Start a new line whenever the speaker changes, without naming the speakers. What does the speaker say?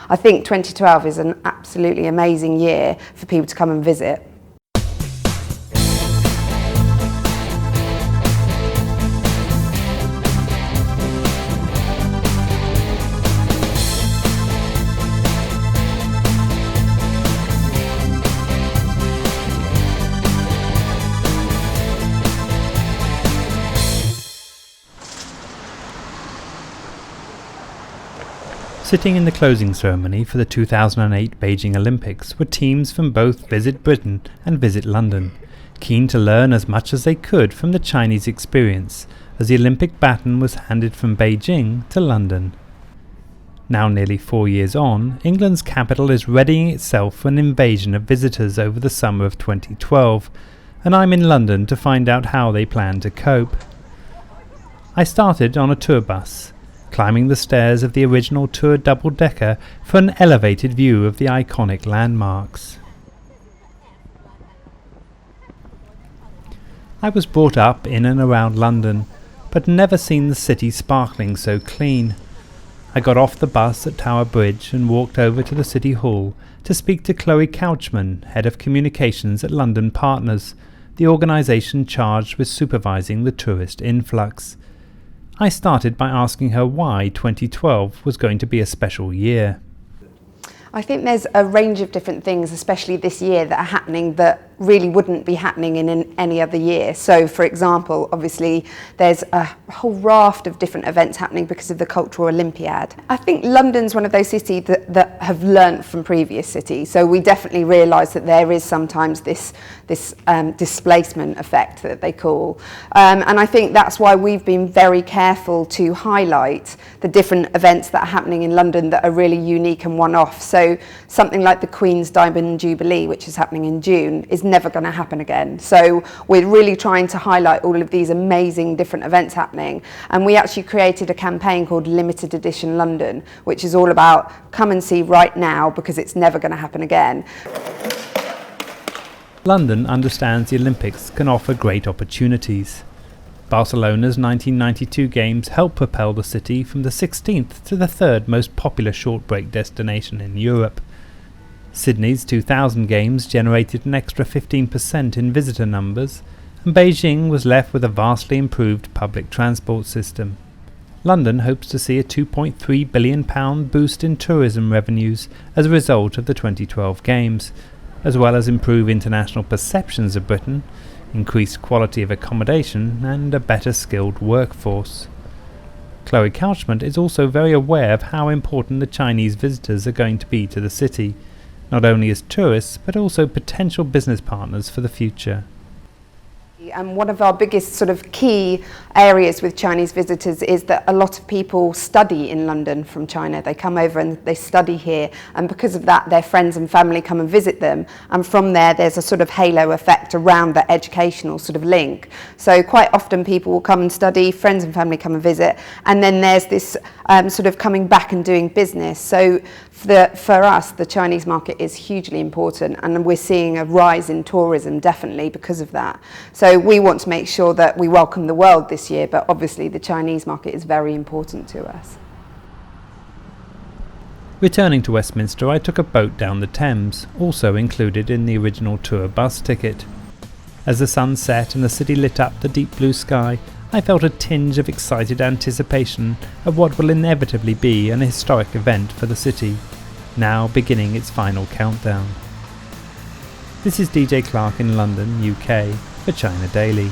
I think 2012 is an absolutely amazing year for people to come and visit.
Sitting in the closing ceremony for the 2008 Beijing Olympics were teams from both Visit Britain and Visit London, keen to learn as much as they could from the Chinese experience as the Olympic baton was handed from Beijing to London. Now nearly 4 years on, England's capital is readying itself for an invasion of visitors over the summer of 2012, and I'm in London to find out how they plan to cope. I started on a tour bus, climbing the stairs of the original tour double-decker for an elevated view of the iconic landmarks. I was brought up in and around London, but never seen the city sparkling so clean. I got off the bus at Tower Bridge and walked over to the City Hall to speak to Chloe Couchman, Head of Communications at London Partners, the organisation charged with supervising the tourist influx. I started by asking her why 2012 was going to be a special year.
I think there's a range of different things, especially this year, that are happening that really wouldn't be happening in any other year. So, for example, obviously there's a whole raft of different events happening because of the Cultural Olympiad. I think London's one of those cities that have learnt from previous cities. So we definitely realise that there is sometimes this displacement effect that they call. And I think that's why we've been very careful to highlight the different events that are happening in London that are really unique and one-off. So something like the Queen's Diamond Jubilee, which is happening in June, is never going to happen again. So we're really trying to highlight all of these amazing different events happening. And we actually created a campaign called Limited Edition London, which is all about come and see right now because it's never going to happen again.
London understands the Olympics can offer great opportunities. Barcelona's 1992 Games helped propel the city from the 16th to the 3rd most popular short break destination in Europe. Sydney's 2000 Games generated an extra 15% in visitor numbers, and Beijing was left with a vastly improved public transport system. London hopes to see a £2.3 billion boost in tourism revenues as a result of the 2012 Games, as well as improve international perceptions of Britain, increased quality of accommodation and a better skilled workforce. Chloe Couchman is also very aware of how important the Chinese visitors are going to be to the city, not only as tourists but also potential business partners for the future.
And one of our biggest sort of key areas with Chinese visitors is that a lot of people study in London from China. They come over and they study here, and because of that their friends and family come and visit them, and from there's a sort of halo effect around that educational sort of link. So quite often people will come and study, friends and family come and visit, and then there's this sort of coming back and doing business. So for us, the Chinese market is hugely important, and we're seeing a rise in tourism definitely because of that. So we want to make sure that we welcome the world this year, but obviously the Chinese market is very important to us.
Returning to Westminster, I took a boat down the Thames, also included in the original tour bus ticket. As the sun set and the city lit up the deep blue sky, I felt a tinge of excited anticipation of what will inevitably be an historic event for the city, now beginning its final countdown. This is DJ Clark in London, UK, for China Daily.